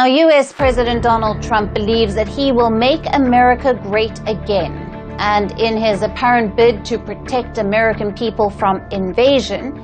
Now, US President Donald Trump believes that he will make America great again. And in his apparent bid to protect American people from invasion,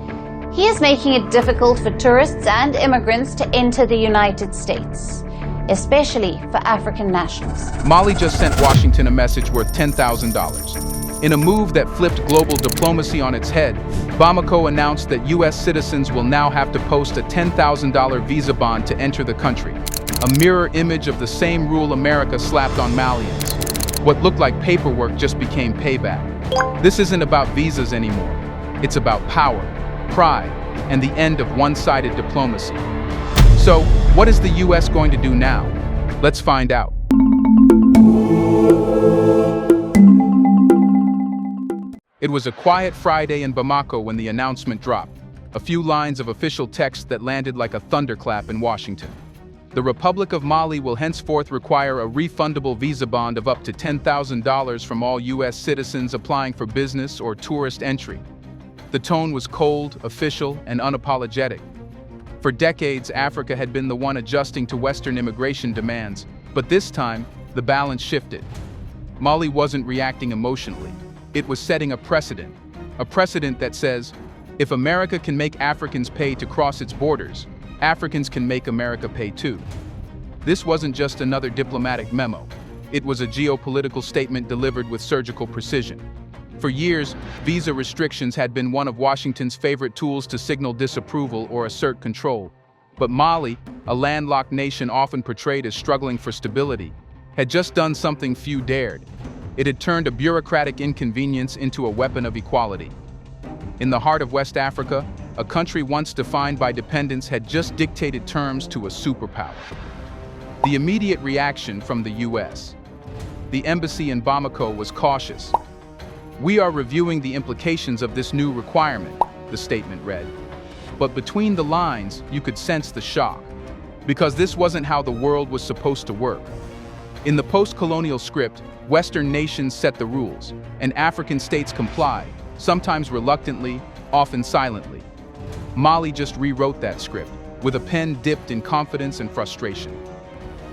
he is making it difficult for tourists and immigrants to enter the United States, especially for African nationals. Mali just sent Washington a message worth $10,000. In a move that flipped global diplomacy on its head, Bamako announced that U.S. citizens will now have to post a $10,000 visa bond to enter the country, a mirror image of the same rule America slapped on Malians. What looked like paperwork just became payback. This isn't about visas anymore. It's about power, pride, and the end of one-sided diplomacy. So, what is the U.S. going to do now? Let's find out. It was a quiet Friday in Bamako when the announcement dropped, a few lines of official text that landed like a thunderclap in Washington. The Republic of Mali will henceforth require a refundable visa bond of up to $10,000 from all U.S. citizens applying for business or tourist entry. The tone was cold, official, and unapologetic. For decades, Africa had been the one adjusting to Western immigration demands, but this time, the balance shifted. Mali wasn't reacting emotionally. It was setting a precedent that says, if America can make Africans pay to cross its borders, Africans can make America pay too. This wasn't just another diplomatic memo. It was a geopolitical statement delivered with surgical precision. For years, visa restrictions had been one of Washington's favorite tools to signal disapproval or assert control. But Mali, a landlocked nation often portrayed as struggling for stability, had just done something few dared. It had turned a bureaucratic inconvenience into a weapon of equality. In the heart of West Africa, a country once defined by dependence had just dictated terms to a superpower. The immediate reaction from the U.S. The embassy in Bamako was cautious. "We are reviewing the implications of this new requirement," the statement read. But between the lines, you could sense the shock, because this wasn't how the world was supposed to work. In the post-colonial script, Western nations set the rules, and African states complied, sometimes reluctantly, often silently. Mali just rewrote that script, with a pen dipped in confidence and frustration.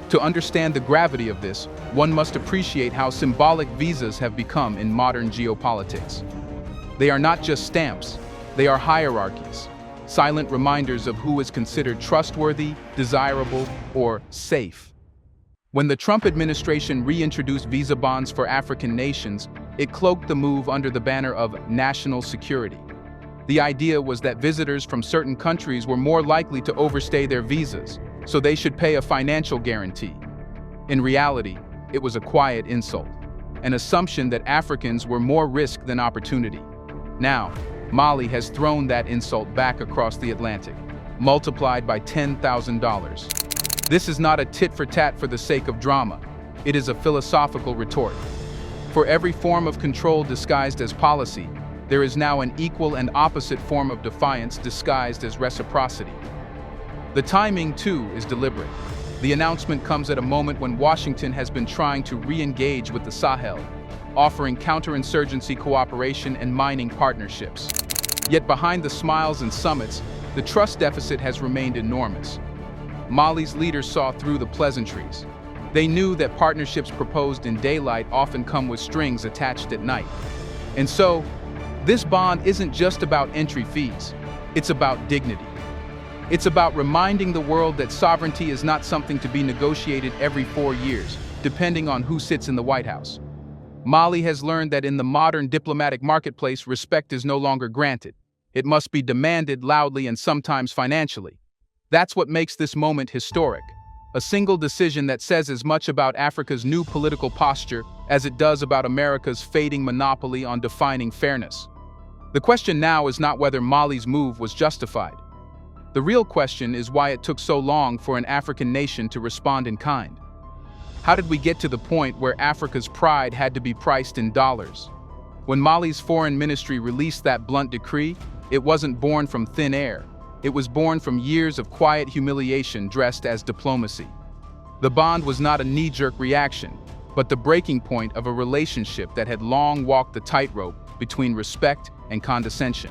To understand the gravity of this, one must appreciate how symbolic visas have become in modern geopolitics. They are not just stamps, they are hierarchies, silent reminders of who is considered trustworthy, desirable, or safe. When the Trump administration reintroduced visa bonds for African nations, it cloaked the move under the banner of national security. The idea was that visitors from certain countries were more likely to overstay their visas, so they should pay a financial guarantee. In reality, it was a quiet insult, an assumption that Africans were more risk than opportunity. Now, Mali has thrown that insult back across the Atlantic, multiplied by $10,000. This is not a tit-for-tat for the sake of drama. It is a philosophical retort. For every form of control disguised as policy, there is now an equal and opposite form of defiance disguised as reciprocity. The timing, too, is deliberate. The announcement comes at a moment when Washington has been trying to re-engage with the Sahel, offering counterinsurgency cooperation and mining partnerships. Yet behind the smiles and summits, the trust deficit has remained enormous. Mali's leaders saw through the pleasantries. They knew that partnerships proposed in daylight often come with strings attached at night. And so, this bond isn't just about entry fees. It's about dignity. It's about reminding the world that sovereignty is not something to be negotiated every 4 years, depending on who sits in the White House. Mali has learned that in the modern diplomatic marketplace, respect is no longer granted. It must be demanded loudly and sometimes financially. That's what makes this moment historic. A single decision that says as much about Africa's new political posture as it does about America's fading monopoly on defining fairness. The question now is not whether Mali's move was justified. The real question is why it took so long for an African nation to respond in kind. How did we get to the point where Africa's pride had to be priced in dollars? When Mali's foreign ministry released that blunt decree, it wasn't born from thin air. It was born from years of quiet humiliation dressed as diplomacy. The bond was not a knee-jerk reaction, but the breaking point of a relationship that had long walked the tightrope between respect and condescension.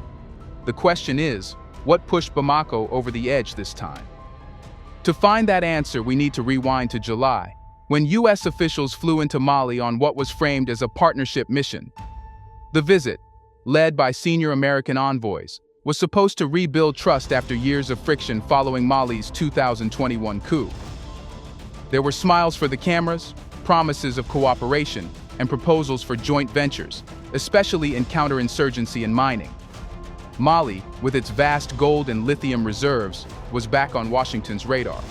The question is, what pushed Bamako over the edge this time? To find that answer, we need to rewind to July, when U.S. officials flew into Mali on what was framed as a partnership mission. The visit, led by senior American envoys, was supposed to rebuild trust after years of friction following Mali's 2021 coup. There were smiles for the cameras, promises of cooperation, and proposals for joint ventures, especially in counterinsurgency and mining. Mali, with its vast gold and lithium reserves, was back on Washington's radar.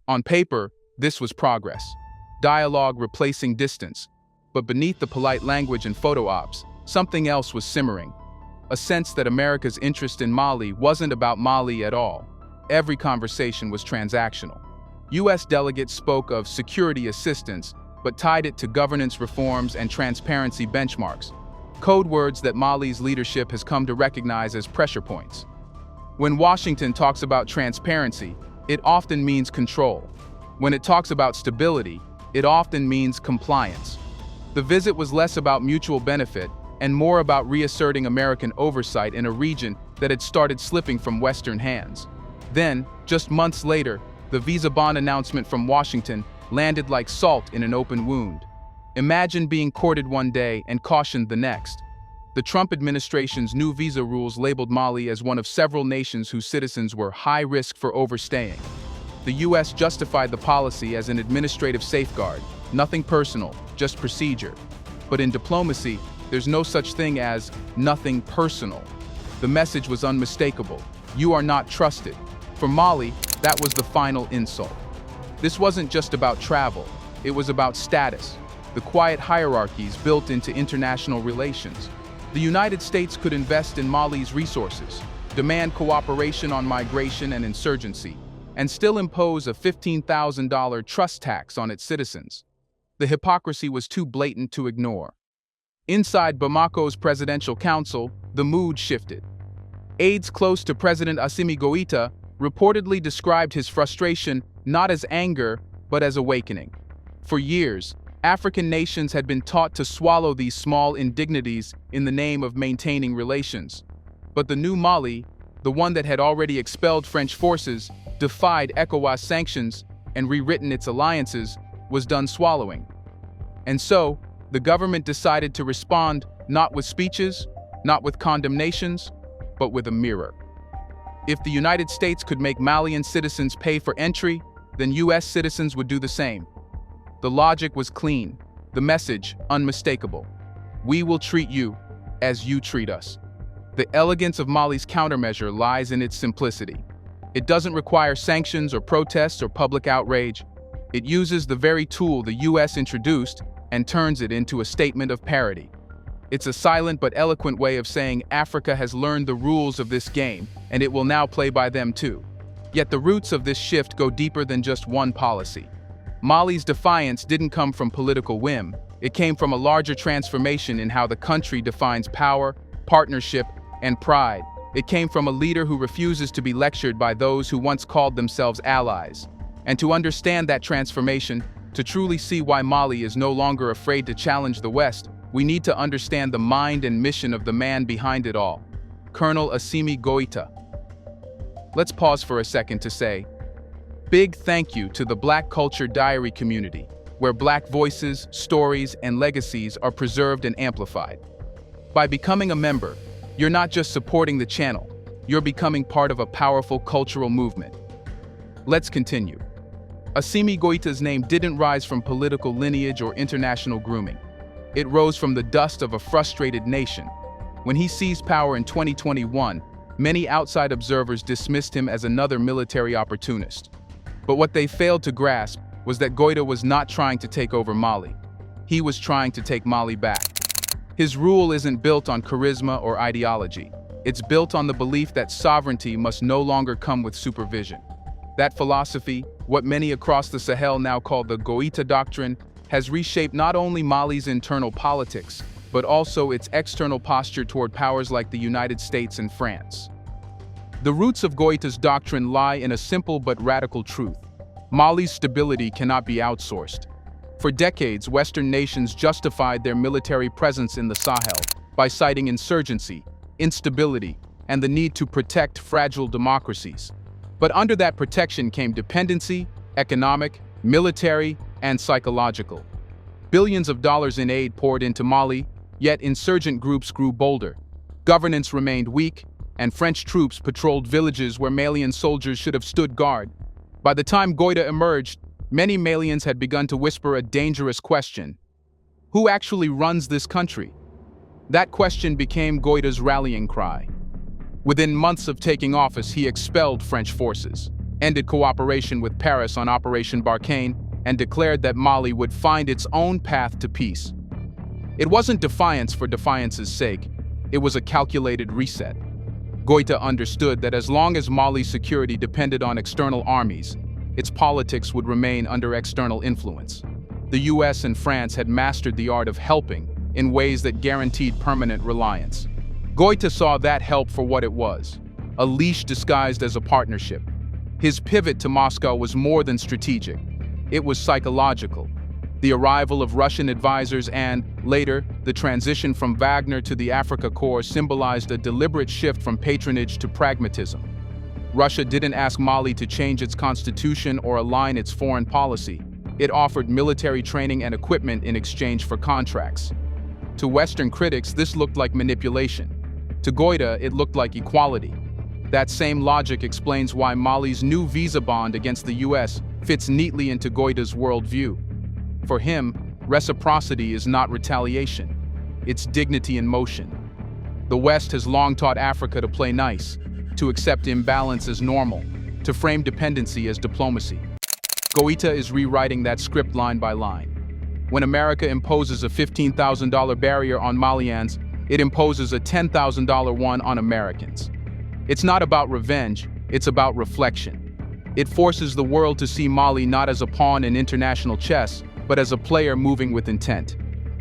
On paper, this was progress. Dialogue replacing distance. But beneath the polite language and photo ops, something else was simmering. A sense that America's interest in Mali wasn't about Mali at all. Every conversation was transactional. U.S. delegates spoke of security assistance, but tied it to governance reforms and transparency benchmarks, code words that Mali's leadership has come to recognize as pressure points. When Washington talks about transparency, it often means control. When it talks about stability, it often means compliance. The visit was less about mutual benefit and more about reasserting American oversight in a region that had started slipping from Western hands. Then, just months later, the visa bond announcement from Washington landed like salt in an open wound. Imagine being courted one day and cautioned the next. The Trump administration's new visa rules labeled Mali as one of several nations whose citizens were high risk for overstaying. The U.S. justified the policy as an administrative safeguard, nothing personal, just procedure. But in diplomacy, there's no such thing as nothing personal. The message was unmistakable. You are not trusted. For Mali, that was the final insult. This wasn't just about travel. It was about status, the quiet hierarchies built into international relations. The United States could invest in Mali's resources, demand cooperation on migration and insurgency, and still impose a $15,000 trust tax on its citizens. The hypocrisy was too blatant to ignore. Inside Bamako's presidential council, the mood shifted. Aides close to President Assimi Goïta reportedly described his frustration not as anger, but as awakening. For years, African nations had been taught to swallow these small indignities in the name of maintaining relations. But the new Mali, the one that had already expelled French forces, defied ECOWAS sanctions, and rewritten its alliances, was done swallowing. And so, the government decided to respond not with speeches, not with condemnations, but with a mirror. If the United States could make Malian citizens pay for entry, then U.S. citizens would do the same. The logic was clean, the message unmistakable. We will treat you as you treat us. The elegance of Mali's countermeasure lies in its simplicity. It doesn't require sanctions or protests or public outrage. It uses the very tool the U.S. introduced and turns it into a statement of parity. It's a silent but eloquent way of saying Africa has learned the rules of this game, and it will now play by them too. Yet the roots of this shift go deeper than just one policy. Mali's defiance didn't come from political whim. It came from a larger transformation in how the country defines power, partnership, and pride. It came from a leader who refuses to be lectured by those who once called themselves allies. And to understand that transformation, to truly see why Mali is no longer afraid to challenge the West, we need to understand the mind and mission of the man behind it all, Colonel Assimi Goïta. Let's pause for a second to say, big thank you to the Black Culture Diary community, where Black voices, stories, and legacies are preserved and amplified. By becoming a member, you're not just supporting the channel, you're becoming part of a powerful cultural movement. Let's continue. Assimi Goïta's name didn't rise from political lineage or international grooming. It rose from the dust of a frustrated nation. When he seized power in 2021, many outside observers dismissed him as another military opportunist. But what they failed to grasp was that Goïta was not trying to take over Mali. He was trying to take Mali back. His rule isn't built on charisma or ideology. It's built on the belief that sovereignty must no longer come with supervision. That philosophy, what many across the Sahel now call the Goïta Doctrine, has reshaped not only Mali's internal politics, but also its external posture toward powers like the United States and France. The roots of Goïta's doctrine lie in a simple but radical truth. Mali's stability cannot be outsourced. For decades, Western nations justified their military presence in the Sahel by citing insurgency, instability, and the need to protect fragile democracies. But under that protection came dependency, economic, military, and psychological. Billions of dollars in aid poured into Mali, yet insurgent groups grew bolder. Governance remained weak, and French troops patrolled villages where Malian soldiers should have stood guard. By the time Goïta emerged, many Malians had begun to whisper a dangerous question: who actually runs this country? That question became Goïta's rallying cry. Within months of taking office, he expelled French forces, ended cooperation with Paris on Operation Barkhane, and declared that Mali would find its own path to peace. It wasn't defiance for defiance's sake, it was a calculated reset. Goïta understood that as long as Mali's security depended on external armies, its politics would remain under external influence. The US and France had mastered the art of helping in ways that guaranteed permanent reliance. Goïta saw that help for what it was, a leash disguised as a partnership. His pivot to Moscow was more than strategic. It was psychological. The arrival of Russian advisors and, later, the transition from Wagner to the Africa Corps symbolized a deliberate shift from patronage to pragmatism. Russia didn't ask Mali to change its constitution or align its foreign policy. It offered military training and equipment in exchange for contracts. To Western critics, this looked like manipulation. To Goïta, it looked like equality. That same logic explains why Mali's new visa bond against the US fits neatly into Goïta's worldview. For him, reciprocity is not retaliation. It's dignity in motion. The West has long taught Africa to play nice, to accept imbalance as normal, to frame dependency as diplomacy. Goïta is rewriting that script line by line. When America imposes a $15,000 barrier on Malians, it imposes a $10,000 one on Americans. It's not about revenge, it's about reflection. It forces the world to see Mali not as a pawn in international chess, but as a player moving with intent.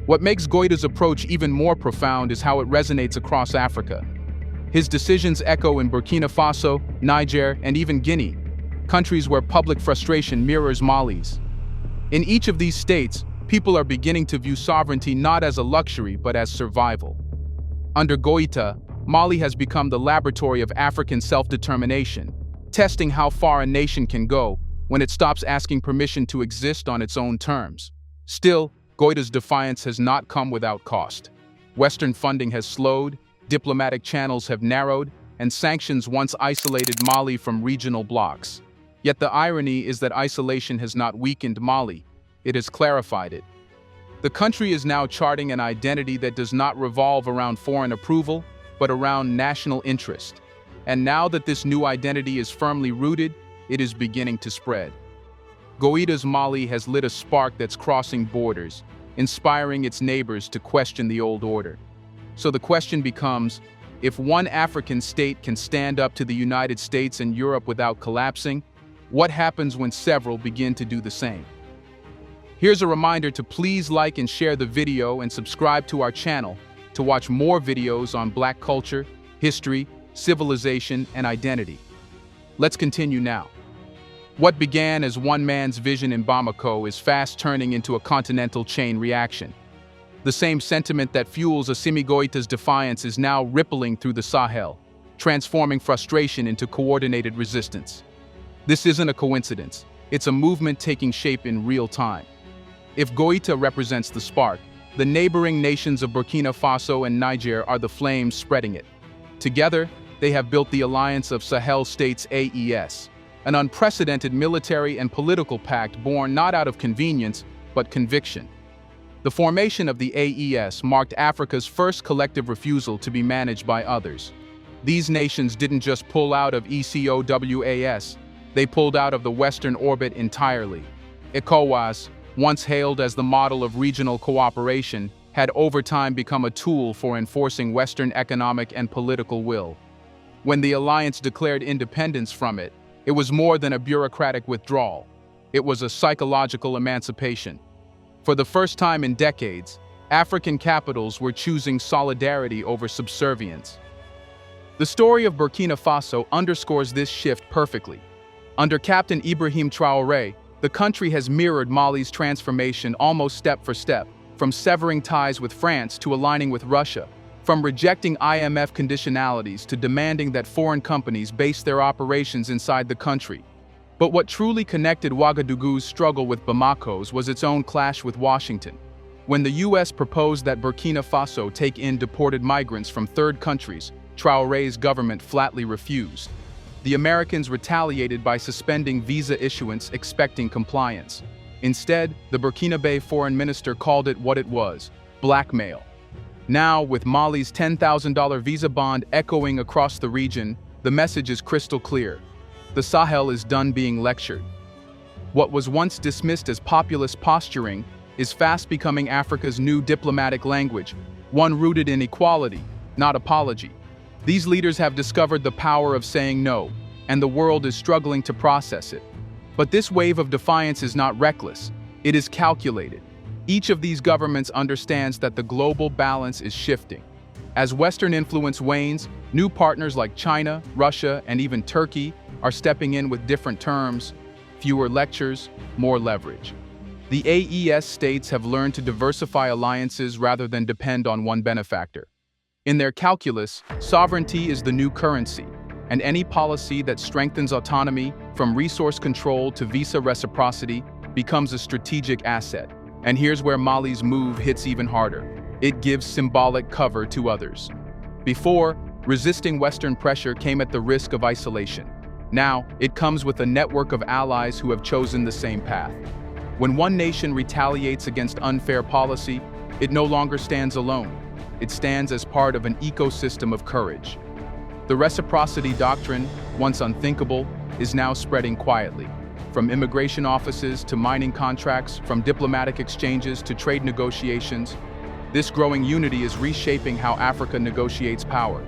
What makes Goïta's approach even more profound is how it resonates across Africa. His decisions echo in Burkina Faso, Niger, and even Guinea, countries where public frustration mirrors Mali's. In each of these states, people are beginning to view sovereignty not as a luxury but as survival. Under Goïta, Mali has become the laboratory of African self-determination, testing how far a nation can go when it stops asking permission to exist on its own terms. Still, Goïta's defiance has not come without cost. Western funding has slowed, diplomatic channels have narrowed, and sanctions once isolated Mali from regional blocs. Yet the irony is that isolation has not weakened Mali, it has clarified it. The country is now charting an identity that does not revolve around foreign approval, but around national interest. And now that this new identity is firmly rooted, it is beginning to spread. Goïta's Mali has lit a spark that's crossing borders, inspiring its neighbors to question the old order. So the question becomes, if one African state can stand up to the United States and Europe without collapsing, what happens when several begin to do the same? Here's a reminder to please like and share the video and subscribe to our channel to watch more videos on Black culture, history, civilization, and identity. Let's continue now. What began as one man's vision in Bamako is fast turning into a continental chain reaction. The same sentiment that fuels Assimi Goïta's defiance is now rippling through the Sahel, transforming frustration into coordinated resistance. This isn't a coincidence, it's a movement taking shape in real time. If Goïta represents the spark, the neighboring nations of Burkina Faso and Niger are the flames spreading it. Together, they have built the Alliance of Sahel States AES, an unprecedented military and political pact born not out of convenience, but conviction. The formation of the AES marked Africa's first collective refusal to be managed by others. These nations didn't just pull out of ECOWAS, they pulled out of the Western orbit entirely. ECOWAS, once hailed as the model of regional cooperation, had over time become a tool for enforcing Western economic and political will. When the alliance declared independence from it, it was more than a bureaucratic withdrawal. It was a psychological emancipation. For the first time in decades, African capitals were choosing solidarity over subservience. The story of Burkina Faso underscores this shift perfectly. Under Captain Ibrahim Traoré, the country has mirrored Mali's transformation almost step for step, from severing ties with France to aligning with Russia, from rejecting IMF conditionalities to demanding that foreign companies base their operations inside the country. But what truly connected Ouagadougou's struggle with Bamako's was its own clash with Washington. When the U.S. proposed that Burkina Faso take in deported migrants from third countries, Traoré's government flatly refused. The Americans retaliated by suspending visa issuance, expecting compliance. Instead, the Burkinabe foreign minister called it what it was: blackmail. Now, with Mali's $10,000 visa bond echoing across the region, the message is crystal clear. The Sahel is done being lectured. What was once dismissed as populist posturing is fast becoming Africa's new diplomatic language, one rooted in equality, not apology. These leaders have discovered the power of saying no, and the world is struggling to process it. But this wave of defiance is not reckless, it is calculated. Each of these governments understands that the global balance is shifting. As Western influence wanes, new partners like China, Russia, and even Turkey are stepping in with different terms: fewer lectures, more leverage. The AES states have learned to diversify alliances rather than depend on one benefactor. In their calculus, sovereignty is the new currency, and any policy that strengthens autonomy, from resource control to visa reciprocity, becomes a strategic asset. And here's where Mali's move hits even harder. It gives symbolic cover to others. Before, resisting Western pressure came at the risk of isolation. Now, it comes with a network of allies who have chosen the same path. When one nation retaliates against unfair policy, it no longer stands alone. It stands as part of an ecosystem of courage. The reciprocity doctrine, once unthinkable, is now spreading quietly. From immigration offices to mining contracts, from diplomatic exchanges to trade negotiations, this growing unity is reshaping how Africa negotiates power.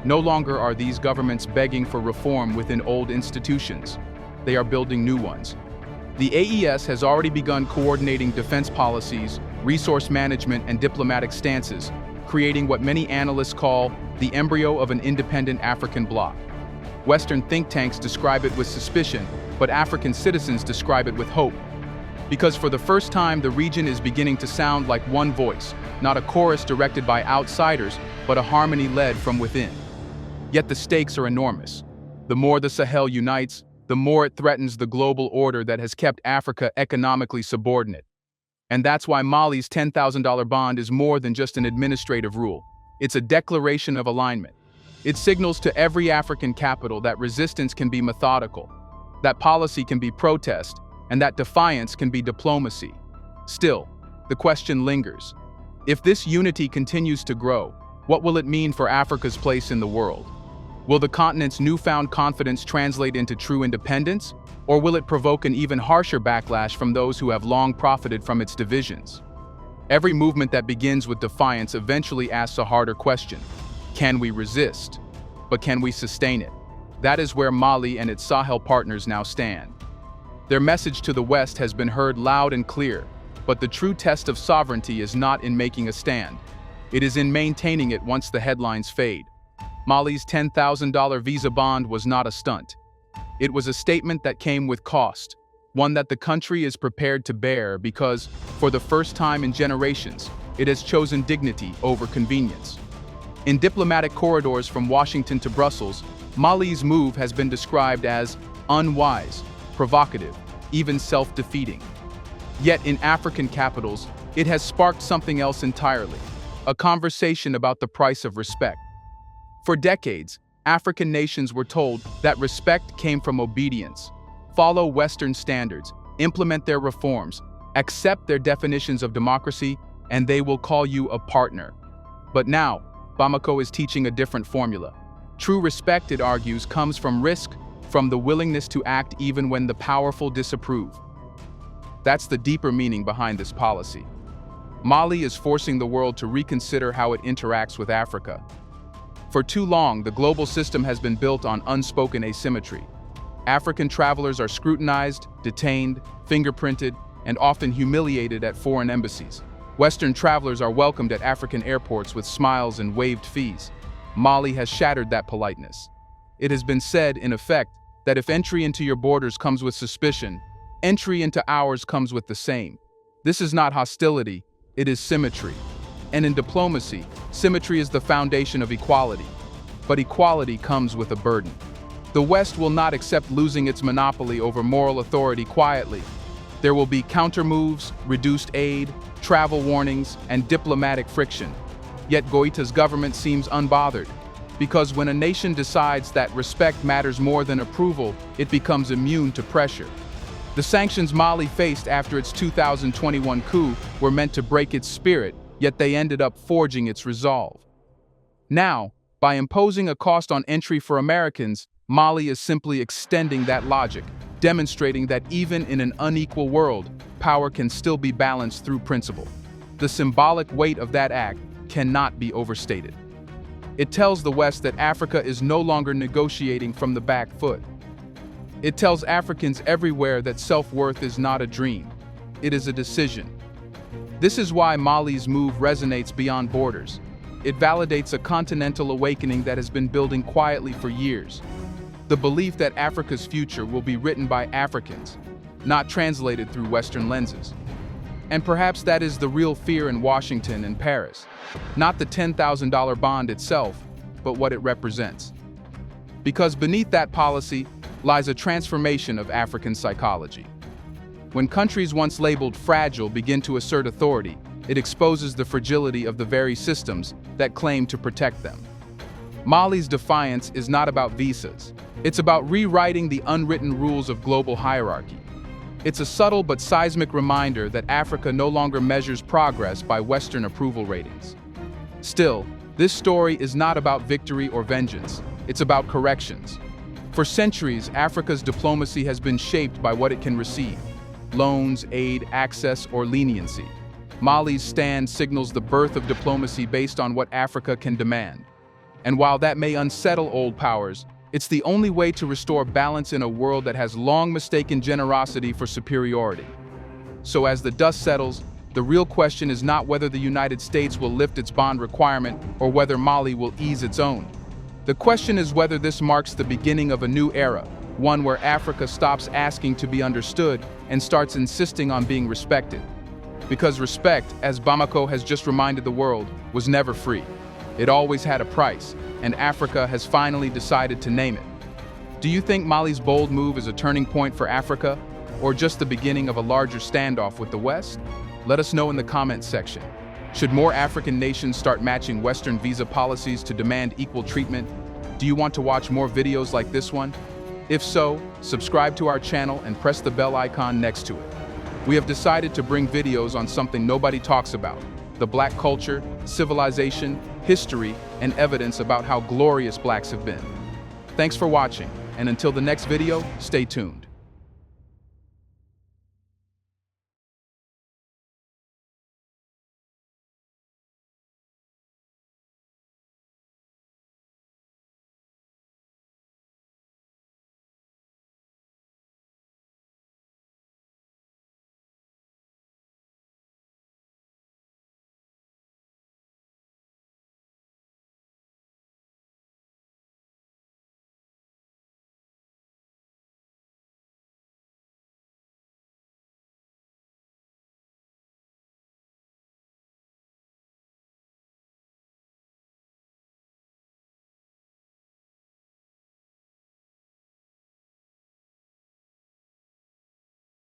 No longer are these governments begging for reform within old institutions. They are building new ones. The AES has already begun coordinating defense policies, resource management, and diplomatic stances, creating what many analysts call the embryo of an independent African bloc. Western think tanks describe it with suspicion, but African citizens describe it with hope. Because for the first time, the region is beginning to sound like one voice, not a chorus directed by outsiders, but a harmony led from within. Yet the stakes are enormous. The more the Sahel unites, the more it threatens the global order that has kept Africa economically subordinate. And that's why Mali's $10,000 bond is more than just an administrative rule. It's a declaration of alignment. It signals to every African capital that resistance can be methodical, that policy can be protest, and that defiance can be diplomacy. Still, the question lingers. If this unity continues to grow, what will it mean for Africa's place in the world? Will the continent's newfound confidence translate into true independence? Or will it provoke an even harsher backlash from those who have long profited from its divisions? Every movement that begins with defiance eventually asks a harder question. Can we resist? But can we sustain it? That is where Mali and its Sahel partners now stand. Their message to the West has been heard loud and clear, but the true test of sovereignty is not in making a stand. It is in maintaining it once the headlines fade. Mali's $10,000 visa bond was not a stunt. It was a statement that came with cost, one that the country is prepared to bear because, for the first time in generations, it has chosen dignity over convenience. In diplomatic corridors from Washington to Brussels, Mali's move has been described as unwise, provocative, even self-defeating. Yet in African capitals, it has sparked something else entirely, a conversation about the price of respect. For decades, African nations were told that respect came from obedience. Follow Western standards, implement their reforms, accept their definitions of democracy, and they will call you a partner. But now, Bamako is teaching a different formula. True respect, it argues, comes from risk, from the willingness to act even when the powerful disapprove. That's the deeper meaning behind this policy. Mali is forcing the world to reconsider how it interacts with Africa. For too long, the global system has been built on unspoken asymmetry. African travelers are scrutinized, detained, fingerprinted, and often humiliated at foreign embassies. Western travelers are welcomed at African airports with smiles and waived fees. Mali has shattered that politeness. It has been said, in effect, that if entry into your borders comes with suspicion, entry into ours comes with the same. This is not hostility, it is symmetry. And in diplomacy, symmetry is the foundation of equality. But equality comes with a burden. The West will not accept losing its monopoly over moral authority quietly. There will be countermoves, reduced aid, travel warnings, and diplomatic friction. Yet Goita's government seems unbothered, because when a nation decides that respect matters more than approval, it becomes immune to pressure. The sanctions Mali faced after its 2021 coup were meant to break its spirit, yet they ended up forging its resolve. Now, by imposing a cost on entry for Americans, Mali is simply extending that logic, demonstrating that even in an unequal world, power can still be balanced through principle. The symbolic weight of that act cannot be overstated. It tells the West that Africa is no longer negotiating from the back foot. It tells Africans everywhere that self-worth is not a dream, it is a decision. This is why Mali's move resonates beyond borders. It validates a continental awakening that has been building quietly for years. The belief that Africa's future will be written by Africans, not translated through Western lenses. And perhaps that is the real fear in Washington and Paris. Not the $10,000 bond itself, but what it represents. Because beneath that policy lies a transformation of African psychology. When countries once labeled fragile begin to assert authority, it exposes the fragility of the very systems that claim to protect them. Mali's defiance is not about visas. It's about rewriting the unwritten rules of global hierarchy. It's a subtle but seismic reminder that Africa no longer measures progress by Western approval ratings. Still, this story is not about victory or vengeance. It's about corrections. For centuries, Africa's diplomacy has been shaped by what it can receive: loans, aid, access, or leniency. Mali's stand signals the birth of diplomacy based on what Africa can demand. And while that may unsettle old powers, it's the only way to restore balance in a world that has long mistaken generosity for superiority. So as the dust settles, the real question is not whether the United States will lift its bond requirement or whether Mali will ease its own. The question is whether this marks the beginning of a new era, one where Africa stops asking to be understood and starts insisting on being respected. Because respect, as Bamako has just reminded the world, was never free. It always had a price, and Africa has finally decided to name it. Do you think Mali's bold move is a turning point for Africa, or just the beginning of a larger standoff with the West? Let us know in the comments section. Should more African nations start matching Western visa policies to demand equal treatment? Do you want to watch more videos like this one? If so, subscribe to our channel and press the bell icon next to it. We have decided to bring videos on something nobody talks about: the Black culture, civilization, history, and evidence about how glorious Blacks have been. Thanks for watching, and until the next video, stay tuned.